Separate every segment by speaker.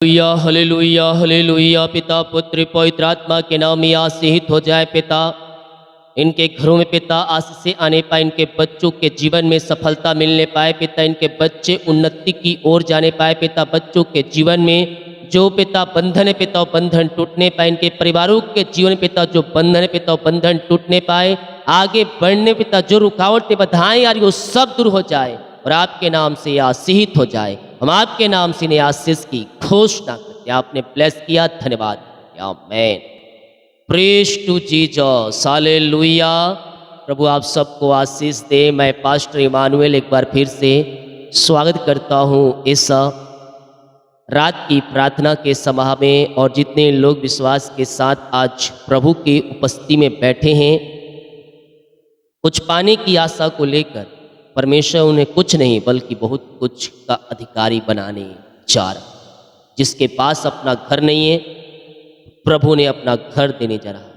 Speaker 1: Hallelujah hallelujah hallelujah. पिता पुत्र पवित्र आत्मा के नाम में आशीषित हो जाए पिता। इनके घरों में पिता आशीष आने पाए, इनके बच्चों के जीवन में सफलता मिलने पाए पिता, इनके बच्चे उन्नति की ओर जाने पाए पिता। बच्चों के जीवन में जो पिता बंधन है पिता वो बंधन टूटने पाए, इनके परिवारों के जीवन में पिता जो बंधन है पिता वो बंधन टूटने पाए। आगे बढ़ने पिता जो रुकावटें बाधाएं आ रही वो सब दूर हो जाए और आपके नाम से ये आशीषित हो जाए। हम आपके नाम से इन्हें आशीष की घोषणा करते हैं। आपने ब्लेस किया, धन्यवाद। आमीन। Praise to Jesus, hallelujah. प्रभु आप सबको आशीष दे। मैं पास्टर इमानुएल एक बार फिर से स्वागत करता हूँ इस रात की प्रार्थना के सभा में। और जितने लोग विश्वास के साथ आज प्रभु की उपस्थिति में बैठे हैं, कुछ पाने की आशा को लेकर परमेश्वर उन्हें कुछ नहीं बल्कि बहुत कुछ का अधिकारी बनाने जा रहा। जिसके पास अपना घर नहीं है, प्रभु ने अपना घर देने जा रहा।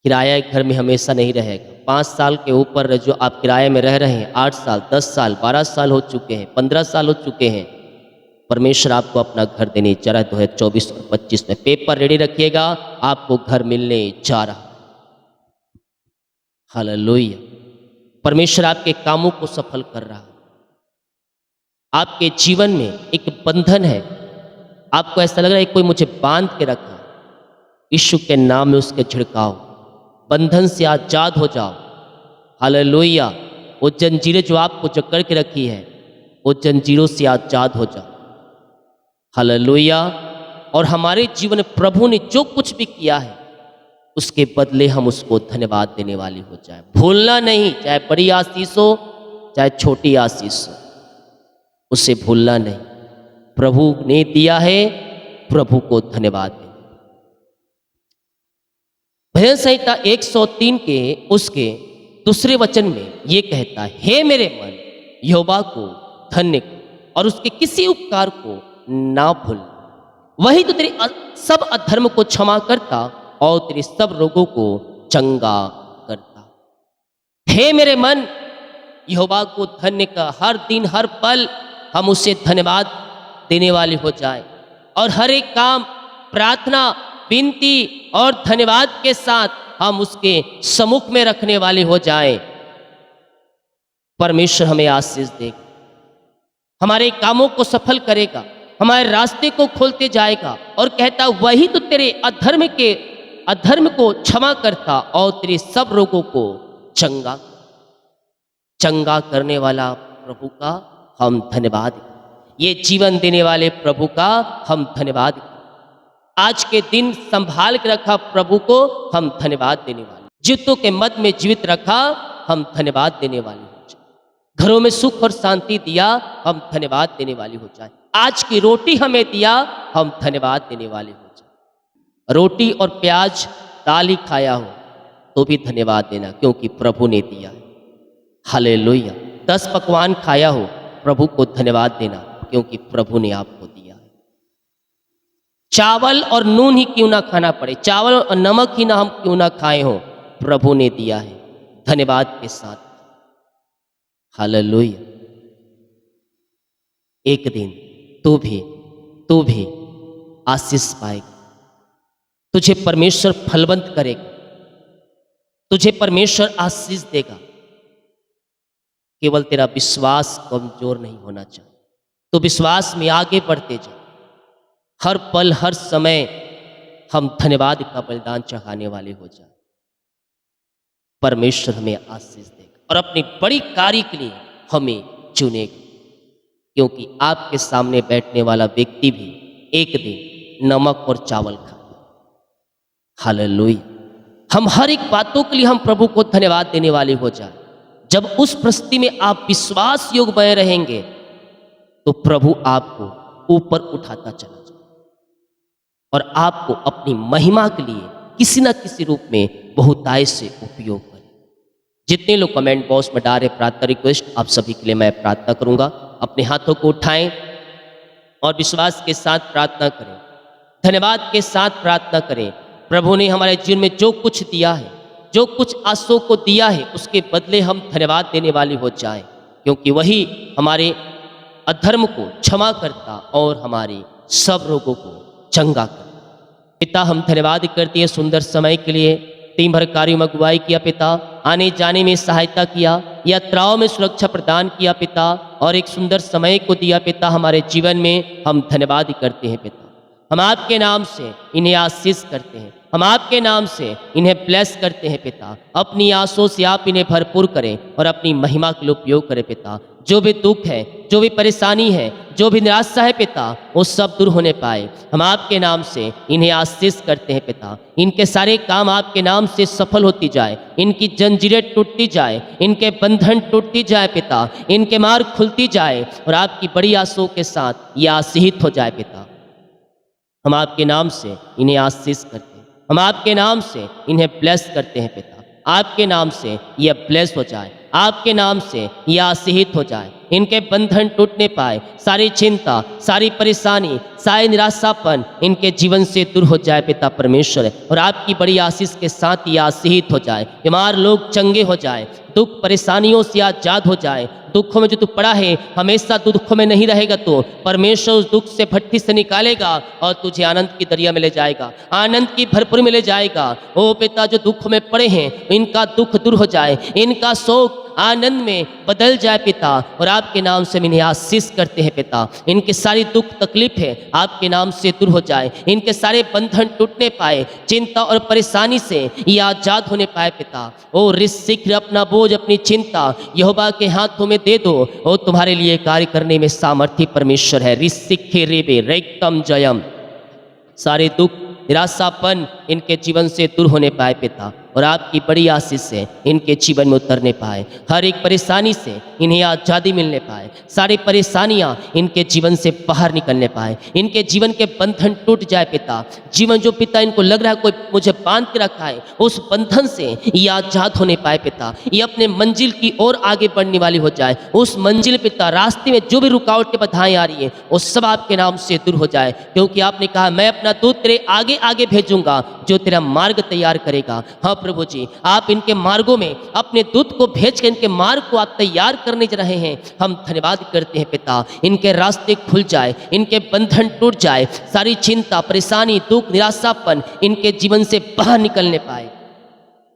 Speaker 1: किराया घर में हमेशा नहीं रहेगा। 5 साल के ऊपर जो आप किराए में रह रहे हैं, 8 साल 10 साल 12 साल हो चुके हैं, 15 साल हो चुके हैं, परमेश्वर आपको अपना घर देने जा रहा है। 2024 और 25 में पेपर रेडी रखिएगा, आपको घर मिलने जा रहा। हालेलुया। परमेश्वर आपके कामों को सफल कर रहा। आपके जीवन में एक बंधन है, आपको ऐसा लग रहा है कोई मुझे बांध के रखा। यीशु के नाम में उसके छिड़काओ, बंधन से आजाद हो जाओ। हालेलुया। वो जंजीरें जो आपको जकड़ के रखी है, वो जंजीरों से आजाद हो जाओ। हालेलुया। और हमारे जीवन में प्रभु ने जो कुछ भी किया है, उसके बदले हम उसको धन्यवाद देने वाली हो जाए। भूलना नहीं, चाहे बड़ी आशीष हो चाहे छोटी आशीष हो, उसे भूलना नहीं। प्रभु ने दिया है, प्रभु को धन्यवाद दें। भजन संहिता 103 के उसके दूसरे वचन में ये कहता है, हे मेरे मन यहोवा को धन्य कर और उसके किसी उपकार को ना भूल। वही तो तेरे सब अधर्म को क्षमा करता और तेरे सब रोगों को चंगा करता। हे मेरे मन यहोवा को धन्य कर। हर दिन हर पल हम उसे धन्यवाद देने वाले हो जाए और हर एक काम प्रार्थना विनती और धन्यवाद के साथ हम उसके सम्मुख में रखने वाले हो जाए। परमेश्वर हमें आशीष देगा, हमारे कामों को सफल करेगा, हमारे रास्ते को खोलते जाएगा और कहता वही तो तेरे अधर्म को क्षमा करता और तेरे सब रोगों को चंगा करने वाला प्रभु का हम धन्यवाद। ये जीवन देने वाले प्रभु का हम धन्यवाद। आज के दिन संभाल के रखा प्रभु को हम धन्यवाद देने वाले। जीवितों के मध्य में जीवित रखा, हम धन्यवाद देने वाले हो जाए। घरों में सुख और शांति दिया, हम धन्यवाद देने वाले हो जाए। आज की रोटी हमें दिया, हम धन्यवाद देने वाले हो जाए। रोटी और प्याज दाल ही खाया हो तो भी धन्यवाद देना, क्योंकि प्रभु ने दिया है। हालेलुया। 10 पकवान खाया हो, प्रभु को धन्यवाद देना, क्योंकि प्रभु ने आपको दिया है। चावल और नून ही क्यों ना खाना पड़े, चावल और नमक ही ना हम क्यों ना खाए हो, प्रभु ने दिया है धन्यवाद के साथ। हालेलुया। एक दिन तू भी आशीष पाएगा। तुझे परमेश्वर फलवंत करेगा, तुझे परमेश्वर आशीष देगा। केवल तेरा विश्वास कमजोर नहीं होना चाहिए। तो विश्वास में आगे बढ़ते जा। हर पल हर समय हम धन्यवाद का बलिदान चढ़ाने वाले हो जाए। परमेश्वर हमें आशीष देगा और अपनी बड़ी कार्य के लिए हमें चुनेगा, क्योंकि आपके सामने बैठने वाला व्यक्ति भी एक दिन नमक और चावल खाए। हालेलुया। हम हर एक बातों के लिए हम प्रभु को धन्यवाद देने वाले हो जाए। जब उस परिस्थिति में आप विश्वास योग बने रहेंगे तो प्रभु आपको ऊपर उठाता चला जाए और आपको अपनी महिमा के लिए किसी न किसी रूप में बहुतायत से उपयोग करे। जितने लोग कमेंट बॉक्स में डाल रहे प्रार्थना रिक्वेस्ट, आप सभी के लिए मैं प्रार्थना करूंगा। अपने हाथों को उठाएं और विश्वास के साथ प्रार्थना करें, धन्यवाद के साथ प्रार्थना करें। प्रभु ने हमारे जीवन में जो कुछ दिया है, जो कुछ आंसू को दिया है, उसके बदले हम धन्यवाद देने वाले हो जाएं, क्योंकि वही हमारे अधर्म को क्षमा करता और हमारे सब रोगों को चंगा करता। पिता, हम धन्यवाद करते हैं सुंदर समय के लिए। दिन भर कार्यों में अगुवाई किया पिता, आने जाने में सहायता किया, यात्राओं में सुरक्षा प्रदान किया पिता, और एक सुंदर समय को दिया पिता हमारे जीवन में। हम धन्यवाद करते हैं पिता। हम आपके नाम से इन्हें आशीष करते हैं, हम आपके नाम से इन्हें ब्लेस करते हैं पिता। अपनी आंसुओं से आप इन्हें भरपूर करें और अपनी महिमा के लिए उपयोग करें पिता। जो भी दुख है, जो भी परेशानी है, जो भी निराशा है पिता, वो सब दूर होने पाए। हम आपके नाम से इन्हें आशीष करते हैं पिता। इनके सारे काम आपके नाम से सफल होती जाए, इनकी जंजीरें टूटती जाए, इनके बंधन टूटती जाए पिता, इनके मार्ग खुलती जाए और आपकी बड़ी आंसुओं के साथ ये आशीषित हो जाए पिता। हम आपके नाम से इन्हें आशीष करते हैं, हम आपके नाम से इन्हें ब्लेस करते हैं पिता। आपके नाम से यह ब्लेस हो जाए, आपके नाम से यह आशीषित हो जाए, इनके बंधन टूटने पाए, सारी चिंता, सारी परेशानी, सारे निराशापन इनके जीवन से दूर हो जाए पिता परमेश्वर, और आपकी बड़ी आशीष के साथ ये आशीषित हो जाए। बीमार लोग चंगे हो जाए, दुख परेशानियों से आजाद हो जाए। दुखों में जो तू पड़ा है, हमेशा तू दुखों में नहीं रहेगा, तो परमेश्वर उस दुख से भट्टी से निकालेगा और तुझे आनंद की दरिया में ले जाएगा, आनंद की भरपूर में ले जाएगा। ओ पिता, जो दुख में पड़े हैं इनका दुख दूर हो जाए, इनका शोक आनंद में बदल जाए पिता, और आपके नाम से इन्हें आशीष करते हैं पिता। इनके सारी दुख तकलीफ है आपके नाम से दूर हो जाए, इनके सारे बंधन टूटने पाए, चिंता और परेशानी से ये आजाद होने पाए पिता। ओ शीघ्र अपना बोझ, अपनी चिंता यहोवा के हाथों में दे दो, ओ तुम्हारे लिए कार्य करने में सामर्थ्य परमेश्वर है। ऋषिखे रेबे रेक्तम जयम। सारे दुख निराशापन इनके जीवन से दूर होने पाए पिता, और आपकी बड़ी आशीष से इनके जीवन में उतरने पाए। हर एक परेशानी से इन्हें आज़ादी मिलने पाए, सारी परेशानियां इनके जीवन से बाहर निकलने पाए, इनके जीवन के बंधन टूट जाए पिता। जीवन जो पिता इनको लग रहा है कोई मुझे बांध के रखा है, उस बंधन से ये आज़ाद होने पाए पिता। ये अपने मंजिल की ओर आगे बढ़ने वाली हो जाए। उस मंजिल पिता, रास्ते में जो भी रुकावटें बाधाएं आ रही है, वो सब आपके नाम से दूर हो जाए, क्योंकि आपने कहा मैं अपना दूत तेरे आगे आगे भेजूंगा जो तेरा मार्ग तैयार करेगा। हाँ प्रभु जी, आप इनके मार्गों में अपने दूत को भेज कर इनके मार्ग को आप तैयार करने जा रहे हैं। हम धन्यवाद करते हैं पिता। इनके रास्ते खुल जाए, इनके बंधन टूट जाए, सारी चिंता, परेशानी, दुख, निराशापन इनके जीवन से बाहर निकलने पाए,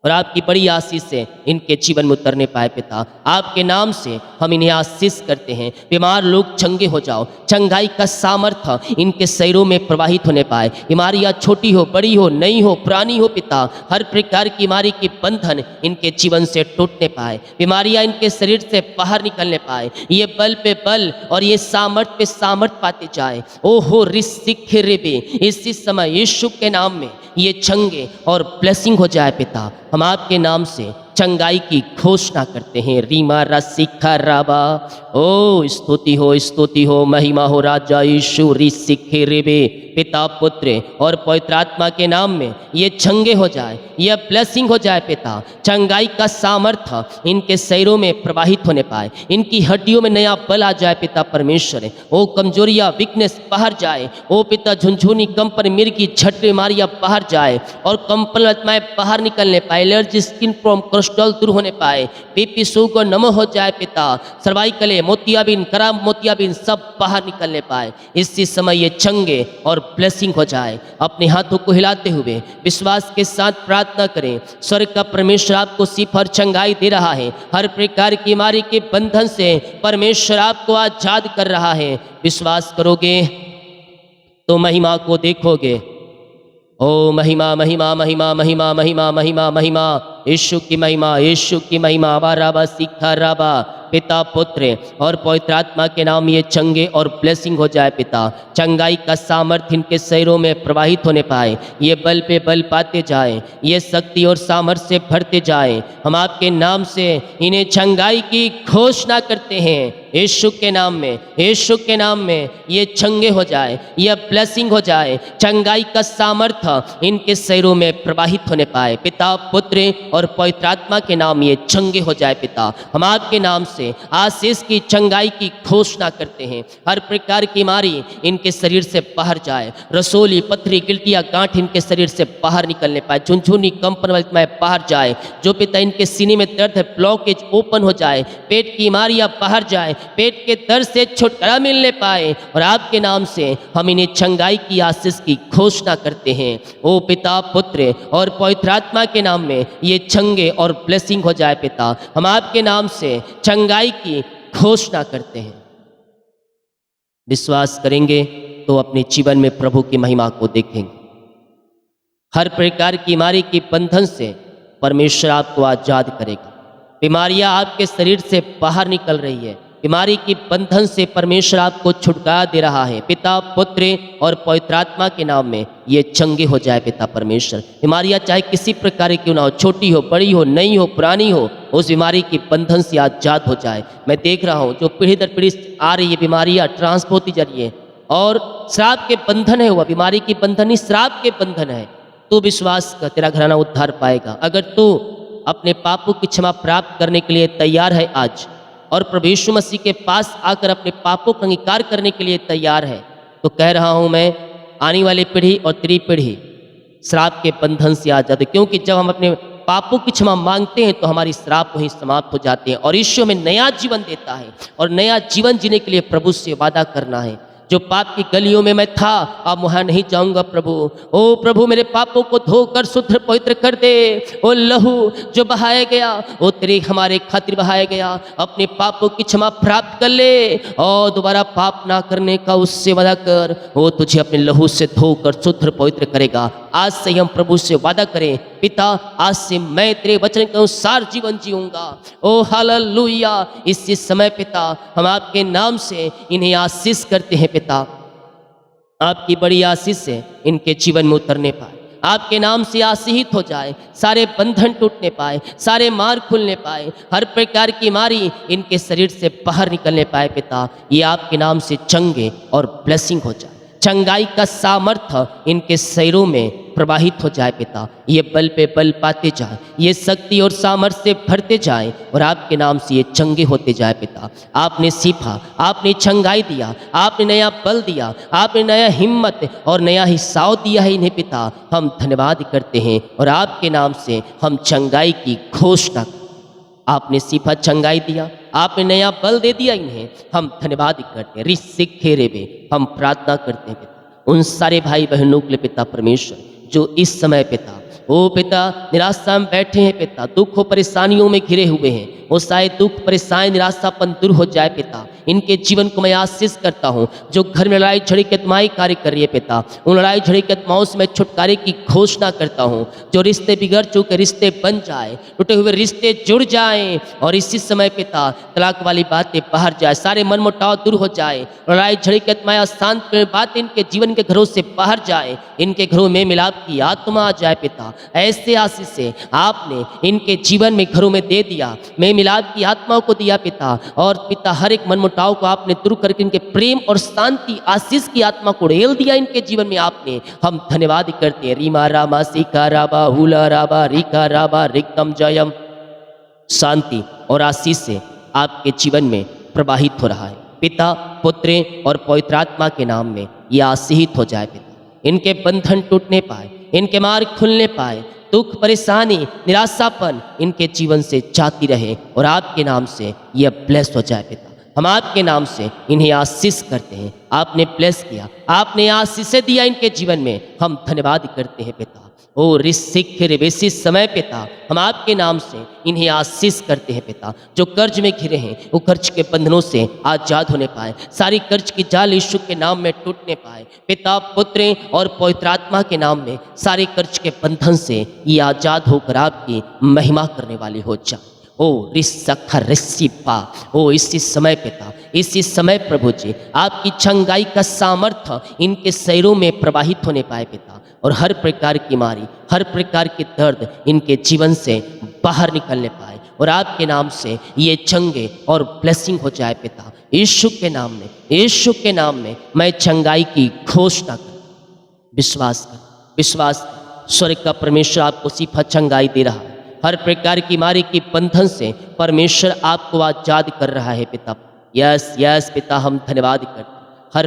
Speaker 1: और आपकी बड़ी आशीष से इनके जीवन में उतरने पाए पिता। आपके नाम से हम इन्हें आशीष करते हैं। बीमार लोग चंगे हो जाओ, चंगाई का सामर्थ्य इनके शरीरों में प्रवाहित होने पाए। बीमारियाँ छोटी हो, बड़ी हो, नई हो, पुरानी हो पिता, हर प्रकार की बीमारी की बंधन इनके जीवन से टूटने पाए, बीमारियाँ इनके शरीर से बाहर निकलने पाए। ये बल पे बल और ये सामर्थ्य पे सामर्थ्य पाते जाए। ओहो ऋषिखे रेबे, इसी समय यीशु के नाम में ये चंगे और ब्लेसिंग हो जाए पिता। हम आपके नाम से चंगाई की घोषणा करते हैं। रीमा रसिखा राबा। ओ स्तुति हो, महिमा हो राजा यीशु। ऋषिखे रेबे, पिता, पुत्र और पवित्र आत्मा के नाम में ये चंगे हो जाए, यह ब्लेसिंग हो जाए पिता। चंगाई का सामर्थ्य इनके शरीरों में प्रवाहित होने पाए, इनकी हड्डियों में नया बल आ जाए पिता परमेश्वर। ओ कमजोरियाँ, वीकनेस बाहर जाए। ओ पिता, झुनझुनी, कंपन, मिर्गी, झट बीमारियाँ बाहर जाए और कंपन आत्माएं बाहर निकलने पाए। एलर्जी, स्किन प्रॉब्लम, कोलेस्ट्रॉल दूर होने पाए। बीपी, शुगर नम हो जाए पिता। सर्वाइकल, मोतियाबिंद, खराब मोतियाबिंद सब बाहर निकलने पाए। इसी समय ये चंगे और ब्लेसिंग हो जाए। अपने हाथों को हिलाते हुए विश्वास के साथ प्रार्थना करें। स्वर्ग का परमेश्वर आपको सिफर चंगाई दे रहा है। हर प्रकार की बीमारी के बंधन से परमेश्वर आपको आजाद कर रहा है। विश्वास करोगे तो महिमा को देखोगे। ओ महिमा, महिमा, महिमा, महिमा, महिमा, महिमा, महिमा, यीशु की महिमा, यीशु की महिमा। वाराबा सीखा राबा। पिता, पुत्र और पवित्र आत्मा के नाम ये चंगे और ब्लेसिंग हो जाए पिता। चंगाई का सामर्थ्य इनके शरीरों में प्रवाहित होने पाए, ये बल पे बल पाते जाए, ये शक्ति और सामर्थ्य से भरते जाए। हम आपके नाम से इन्हें चंगाई की घोषणा करते हैं। यीशु के नाम में, यीशु के नाम में ये चंगे हो जाए, यह ब्लेसिंग हो जाए। चंगाई का सामर्थ्य इनके शरीरों में प्रवाहित होने पाए। पिता, पुत्र और पवित्र आत्मा के नाम ये चंगे हो जाए पिता। हम आपके नाम से आशीष की, चंगाई की घोषणा करते हैं। हर प्रकार की बीमारी इनके शरीर से बाहर जाए। रसोली, पथरी, गिल्टियाँ, गांठ इनके शरीर से बाहर निकलने पाए। झुनझुनी, कंपन वाली बाहर जाए। जो पिता इनके सीने में दर्द है, ब्लॉकेज ओपन हो जाए। पेट की बीमारियां बाहर जाए। पेट के दर्द से छुटकारा मिलने पाए, और आपके नाम से हम इन्हें चंगाई की आशीष की घोषणा करते हैं। ओ पिता, पुत्र और पवित्र आत्मा के नाम में ये चंगे और ब्लेसिंग हो जाए पिता। हम आपके नाम से चंगाई की घोषणा करते हैं। विश्वास करेंगे तो अपने जीवन में प्रभु की महिमा को देखेंगे। हर प्रकार की बीमारी के बंधन से परमेश्वर आपको आजाद करेगा। बीमारियां आपके शरीर से बाहर निकल रही है, बीमारी की बंधन से परमेश्वर आपको छुटकारा दे रहा है। पिता, पुत्र और पवित्र आत्मा के नाम में ये चंगे हो जाए पिता परमेश्वर। बीमारियां चाहे किसी प्रकार की क्यों ना हो, छोटी हो, बड़ी हो, नई हो, पुरानी हो, उस बीमारी की बंधन से आजाद हो जाए। मैं देख रहा हूँ जो पीढ़ी दर पीढ़ी आ रही है बीमारियां ट्रांसपोर्ट के जरिए, और श्राप के बंधन है, वह बीमारी की बंधन नहीं, श्राप के बंधन है। तू विश्वास कर, तेरा घराना उद्धार पाएगा। अगर तू अपने पापों की क्षमा प्राप्त करने के लिए तैयार है आज, और प्रभु यीशु मसीह के पास आकर अपने पापों का अंगीकार करने के लिए तैयार है, तो कह रहा हूं मैं, आने वाली पीढ़ी और तेरी पीढ़ी श्राप के बंधन से आजाद है। क्योंकि जब हम अपने पापों की क्षमा मांगते हैं तो हमारी श्राप वहीं समाप्त हो जाते हैं, और ईश्वर में नया जीवन देता है। और नया जीवन जीने के लिए प्रभु से वादा करना है। जो पाप की गलियों में मैं था, अब वहां नहीं जाऊंगा प्रभु। ओ प्रभु, मेरे पापों को धोकर शुद्ध पवित्र कर दे। ओ लहू जो बहाया गया, वो तेरे हमारे खातिर बहाया गया, अपने पापों की क्षमा प्राप्त कर ले और दोबारा पाप ना करने का उससे वादा कर। वो तुझे अपने लहू से धोकर शुद्ध पवित्र करेगा। आज से हम प्रभु से वादा करें, पिता आज से मैं तेरे वचन के अनुसार जीवन जीऊंगा। ओ हालेलुया। इसी समय पिता हम आपके नाम से इन्हें आशीष करते हैं। पिता आपकी बड़ी आशीष से इनके जीवन में उतरने पाए, आपके नाम से आशीषित हो जाए, सारे बंधन टूटने पाए, सारे मार्ग खुलने पाए, हर प्रकार की बीमारी इनके शरीर से बाहर निकलने पाए। पिता ये आपके नाम से चंगे और ब्लेसिंग हो जाए, चंगाई का सामर्थ्य इनके शरीरों में प्रवाहित हो जाए। पिता ये बल पे बल पाते जाए, ये शक्ति और सामर्थ्य से भरते जाए, और आपके नाम से ये चंगे होते जाए। पिता आपने सीखा, आपने चंगाई दिया, आपने नया बल दिया, आपने नया हिम्मत और नया हिस्सा दिया है इन्हें। पिता हम धन्यवाद करते हैं, और आपके नाम से हम चंगाई की घोषणा, आपने सीफा चंगाई दिया, आपने नया बल दे दिया इन्हें, हम धन्यवाद करते हैं। रिसिखे रेबे हम प्रार्थना करते हैं पिता उन सारे भाई बहनों के लिए पिता परमेश्वर जो इस समय पिता ओ पिता निराशा में बैठे हैं, पिता दुखों परेशानियों में घिरे हुए हैं, वो शायद दुख परेशानी निराशापन दूर हो जाए। पिता इनके जीवन को मैं आशीष करता हूँ। जो घर में लड़ाई झड़ी के आत्माएं कार्य कर रही है पिता, उन लड़ाई झड़ी के आत्माओं से मैं छुटकारे की घोषणा करता हूँ। जो रिश्ते बिगड़ चुके रिश्ते बन जाए, टूटे हुए रिश्ते जुड़ जाएं, और इसी समय पिता तलाक वाली बातें बाहर जाए, सारे मन मुटाव दूर हो जाए, लड़ाई झड़ी के आत्माएं अशांत बातें इनके जीवन के घरों से बाहर जाए, इनके घरों में मिलाप की आत्मा आ जाए। पिता ऐसे आशीष से आपने इनके जीवन में घरों में दे दिया, मैं मिलाप की आत्मा को दिया पिता, और पिता हर एक मन मुटाव को आपने दूर करके इनके प्रेम और शांति आशीष की आत्मा को ढेल दिया इनके जीवन में आपने। हम धन्यवाद करते हैं। रीमा रामा सिका राबा हुला राबा रिका राबा रिक्तम जयम शांति और आशीष से आपके जीवन में प्रवाहित हो रहा है। पिता पुत्र और पवित्र आत्मा के नाम में यह आशीषित हो जाए। पिता इनके बंधन टूटने पाए, इनके मार्ग खुलने पाए, दुख परेशानी निराशापन इनके जीवन से जाती रहे, और आपके नाम से यह ब्लेस हो जाए। पिता हम आपके नाम से इन्हें आशीष करते हैं। आपने ब्लेस किया, आपने आशीष दिया इनके जीवन में, हम धन्यवाद करते हैं। पिता ओ रिसिख समय पिता हम आपके नाम से इन्हें आशीष करते हैं। पिता जो कर्ज में घिरे हैं वो कर्ज के बंधनों से आजाद होने पाए, सारी कर्ज की जाल यीशु के नाम में टूटने पाए। पिता पुत्र और पवित्र आत्मा के नाम में सारे कर्ज के बंधन से ये आजाद होकर आपकी महिमा करने वाली हो जाए। ओ रिसखा रिसिपा ओ इसी समय पिता, इसी समय प्रभु जी आपकी चंगाई का सामर्थ्य इनके शरीरों में प्रवाहित होने पाए। पिता और हर प्रकार की बीमारी, हर प्रकार की दर्द इनके जीवन से बाहर निकलने पाए, और आपके नाम से ये चंगे और ब्लेसिंग हो जाए। पिता यीशु के नाम में, यीशु के नाम में मैं चंगाई की घोषणा कर, विश्वास कर, विश्वास कर। स्वर्ग का परमेश्वर आपको सिफा चंगाई दे रहा है। हर प्रकार की बीमारी की बंधन से परमेश्वर आपको आजाद कर रहा है। पिता यस यस पिता हम धन्यवाद करते, हर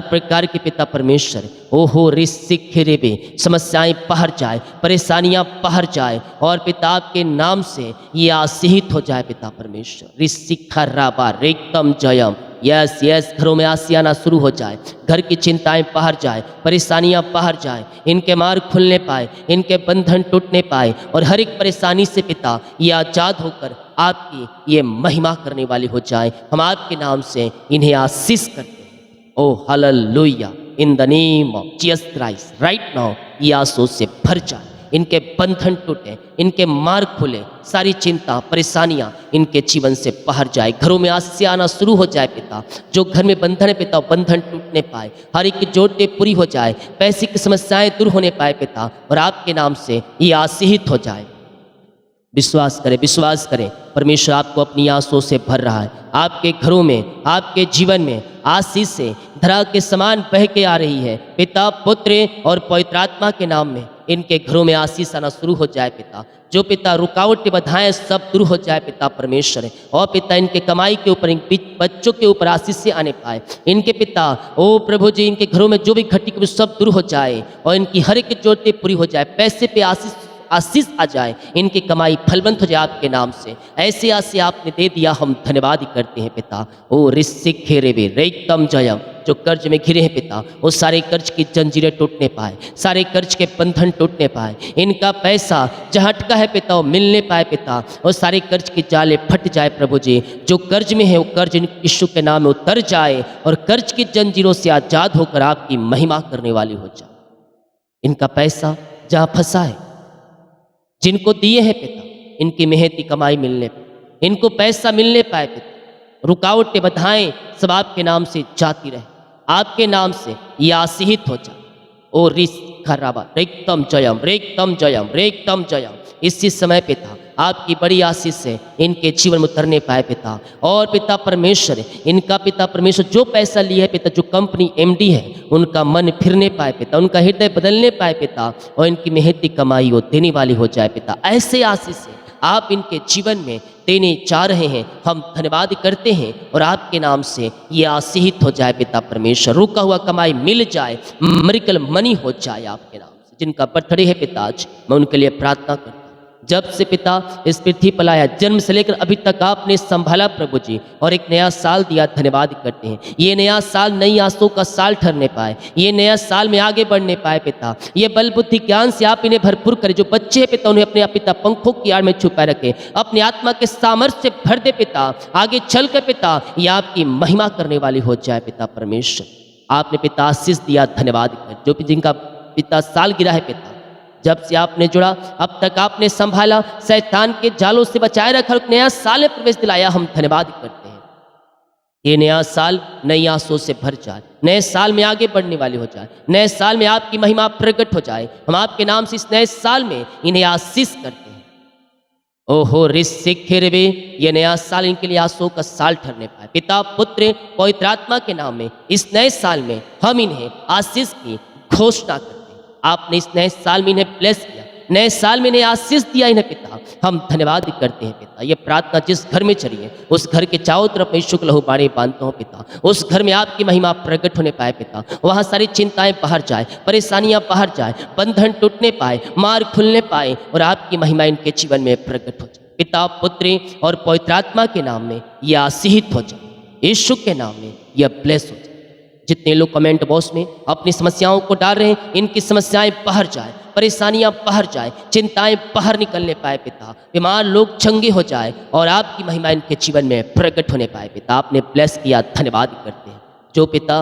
Speaker 1: प्रकार की पिता परमेश्वर ओहो रिसिखिरिबे समस्याएं बाहर जाए, परेशानियां बाहर जाए और पिता आपके नाम से ये आशीषित हो जाए पिता परमेश्वर। रिसिखराबा रेकतम जयम। यस यस, घरों में आसियाना शुरू हो जाए, घर की चिंताएं बाहर जाए, परेशानियां बाहर जाए, इनके मार्ग खुलने पाए, इनके बंधन टूटने पाए और हर एक परेशानी से पिता ये आजाद होकर आपकी ये महिमा करने वाली हो जाए। हम आपके नाम से इन्हें आशीष करते हैं। Oh hallelujah, in the name of Jesus Christ right now ये आंसू से भर जाए, इनके बंधन टूटे, इनके मार्ग खुले, सारी चिंता परेशानियां इनके जीवन से बाहर जाए, घरों में आशीष आना शुरू हो जाए पिता। जो घर में बंधन है पिता बंधन टूटने पाए, हर एक की जोड़ते पूरी हो जाए, पैसे की समस्याएं दूर होने पाए पिता और आपके नाम से ये आशीषित हो जाए। विश्वास करें परमेश्वर आपको अपनी आंसुओं से भर रहा है। आपके घरों में, आपके जीवन में आशीष से धारा के समान बह के आ रही है। पिता पुत्र और पवित्र आत्मा के नाम में इनके घरों में आशीष आना शुरू हो जाए पिता। जो पिता रुकावटें बाधाएं सब दूर हो जाए पिता परमेश्वर और पिता इनके कमाई के ऊपर, इन बच्चों के ऊपर आशीष से आने पाए। इनके पिता ओ प्रभु जी, इनके घरों में जो भी घटी सब दूर हो जाए और इनकी हर एक जरूरतें पूरी हो जाए, पैसे पे आशीष आ जाए, इनकी कमाई फलवंत हो जाए आपके नाम से। ऐसे आशीष आपने दे दिया, हम धन्यवाद ही करते हैं पिता। ओ रिसिक खेरेबे रेकतम जयम। जो कर्ज में घिरे हैं पिता, वो सारे कर्ज की जंजीरें टूटने पाए, सारे कर्ज के बंधन टूटने पाए, इनका पैसा जहाँ अटका है पिता वो मिलने पाए पिता, और सारे कर्ज की जाले फट जाए प्रभु जी। जो कर्ज में है वो कर्ज यीशु के नाम में उतर जाए और कर्ज की जंजीरों से आजाद होकर आपकी महिमा करने वाली हो जाए। इनका पैसा जहाँ फंसा है, जिनको दिए हैं पिता, इनकी मेहनती कमाई मिलने पाए, इनको पैसा मिलने पाए पिता, रुकावटें बाधाएं सब आपके नाम से जाती रहे, आपके नाम से ये आशीषित हो जाए। ओ रिस खराबा रेकतम जयम रेकतम जयम रेकतम जयम। इसी समय पिता आपकी बड़ी आशीष से इनके जीवन में उतरने पाए पिता। और पिता परमेश्वर, इनका पिता परमेश्वर जो पैसा लिया है पिता, जो कंपनी एमडी है, उनका मन फिरने पाए पिता, उनका हृदय बदलने पाए पिता, और इनकी मेहनती कमाई वो देने वाली हो जाए पिता। ऐसे आशीष से आप इनके जीवन में देने जा रहे हैं, हम धन्यवाद करते हैं और आपके नाम से ये आशीषित हो जाए पिता परमेश्वर। रुका हुआ कमाई मिल जाए, मिरेकल मनी हो जाए आपके नाम से। जिनका बर्थडे है पिता आज, मैं उनके लिए प्रार्थना करता हूँ। जब से पिता इस पृथ्वी पर आया, जन्म से लेकर अभी तक आपने संभाला प्रभु जी, और एक नया साल दिया, धन्यवाद करते हैं। ये नया साल नई आशों का साल ठहरने पाए, ये नया साल में आगे बढ़ने पाए पिता। ये बल बुद्धि ज्ञान से आप इन्हें भरपूर करें। जो बच्चे हैं पिता, उन्हें अपने पिता पंखों की आड़ में छुपाए रखे, अपनी आत्मा के सामर्थ्य से भर दे पिता। आगे चल कर पिता ये आपकी महिमा करने वाली हो जाए पिता परमेश्वर। आपने पिता आशीष दिया, धन्यवाद कर। जो भी जिनका पिता साल गिरा है पिता, जब से आपने जुड़ा अब तक आपने संभाला, शैतान के जालों से बचाए रखा, नया साल में प्रवेश दिलाया, हम धन्यवाद करते हैं। ये नया साल नई आशों से भर जाए, नए साल में आगे बढ़ने वाले हो जाए, नए साल में आपकी महिमा प्रकट हो जाए। हम आपके नाम से इस नए साल में इन्हें आशीष करते हैं। ओहो रिसिखिरिबे, ये नया साल इनके लिए आशों का साल ठहरने पाए पिता पुत्र पवित्र आत्मा के नाम में। इस नए साल में हम इन्हें आशीष की घोषणा करते हैं। आपने इस नए साल में इन्हें ब्लेस किया, नए साल में इन्हें आशीष दिया इन्हें पिता, हम धन्यवाद करते हैं पिता। ये प्रार्थना जिस घर में चली है, उस घर के चारों तरफ मैं शुक्ल लहू बाड़े बांधता हूँ पिता। उस घर में आपकी महिमा प्रकट होने पाए पिता, वहाँ सारी चिंताएं बाहर जाए, परेशानियां बाहर जाए, बंधन टूटने पाए, मार्ग खुलने पाए और आपकी महिमा इनके जीवन में प्रकट हो जाए पिता पुत्र और पवित्र आत्मा के नाम में ये आशीषित हो जाए, यीशु के नाम में यह ब्लेस हो जाए। जितने लोग कमेंट बॉक्स में अपनी समस्याओं को डाल रहे हैं, इनकी समस्याएं बाहर जाए, परेशानियां बाहर जाए, चिंताएं बाहर निकलने पाए पिता। बीमार लोग चंगे हो जाए और आपकी महिमा इनके जीवन में प्रकट होने पाए पिता। आपने ब्लेस किया, धन्यवाद करते हैं। जो पिता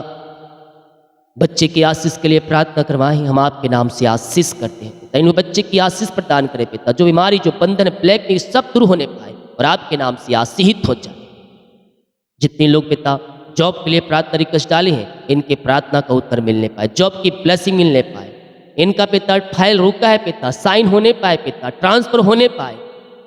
Speaker 1: बच्चे की आशीष के लिए प्रार्थना करवाएं, हम आपके नाम से आशीष करते हैं पिता। इन बच्चे की आशीष प्रदान करें पिता। जो बीमारी, जो बंधन, ब्लैक न्यूज सब दूर होने पाए और आपके नाम से आशीषित हो जाए। जितने लोग पिता जॉब के लिए प्रार्थना रिक्वेस्ट डाले हैं, इनके प्रार्थना का उत्तर मिलने पाए, जॉब की ब्लेसिंग मिलने पाए। इनका पिता फाइल रुका है पिता, साइन होने पाए पिता, ट्रांसफर होने पाए,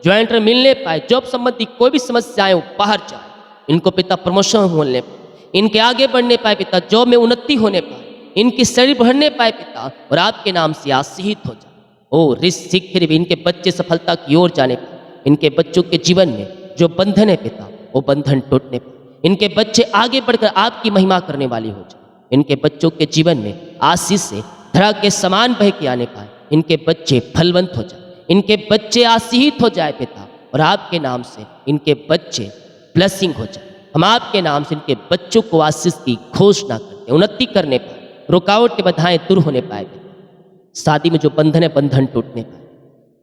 Speaker 1: ज्वाइंटर मिलने पाए, जॉब संबंधी कोई भी समस्याएं वो बाहर जाए। इनको पिता प्रमोशन होने पाए, इनके आगे बढ़ने पाए पिता, जॉब में उन्नति होने पाए, इनकी शरीर बढ़ने पाए पिता और आपके नाम से आशीषित हो जाए। ओ रिसिखिरिबे, इनके बच्चे सफलता की ओर जाने पाए, इनके बच्चों के जीवन में जो बंधन है पिता वो बंधन टूटने पाए, इनके बच्चे आगे बढ़कर आपकी महिमा करने वाले हो जाए। इनके बच्चों के जीवन में आशीष से धरा के समान बह के आने पाए। इनके बच्चे फलवंत हो जाए, इनके बच्चे आशीषित हो जाए पिता, और आपके नाम से इनके बच्चे ब्लेसिंग हो जाए। हम आपके नाम से इनके बच्चों को आशीष की घोषणा करते, उन्नति करने पाए, रुकावटें बाधाएं दूर होने पाए पिता। शादी में जो बंधन है बंधन टूटने पाए,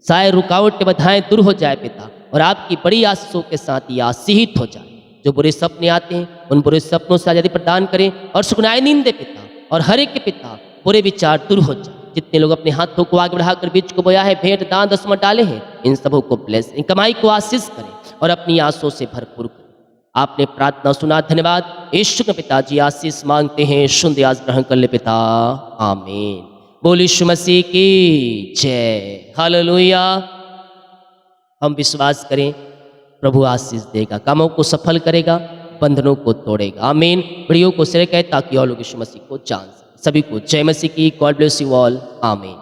Speaker 1: सारे रुकावटें बाधाएं दूर हो जाए पिता, और आपकी बड़ी आशीषों के साथ ये आशीषित हो जाए। जो बुरे सपने आते हैं उन बुरे सपनों से आज़ादी प्रदान करें और सुखनाई नींद दे पिता, और हर एक के पिता बुरे विचार दूर हो जाए। जितने लोग अपने हाथों को आगे बढ़ाकर बीज को बोया है, भेंट दान दसमत डाले हैं, इन सबों को ब्लेस, इन कमाई को आशीष करें और अपनी आंसुओं से भरपूर करें। आपने प्रार्थना सुना, धन्यवाद। यीशु के पिताजी आशीष मांगते हैं, शुद्ध आज ग्रहण कर ले पिता, आमीन। बोल यीशु मसीह की जय, हालेलुया। हम विश्वास करें प्रभु आशीष देगा, कामों को सफल करेगा, बंधनों को तोड़ेगा, आमीन। वीडियो को शेयर करें ताकि और लोग यीशु मसीह को जान सकें। सभी को जय मसीह की। गॉड ब्लेस यू ऑल, आमीन।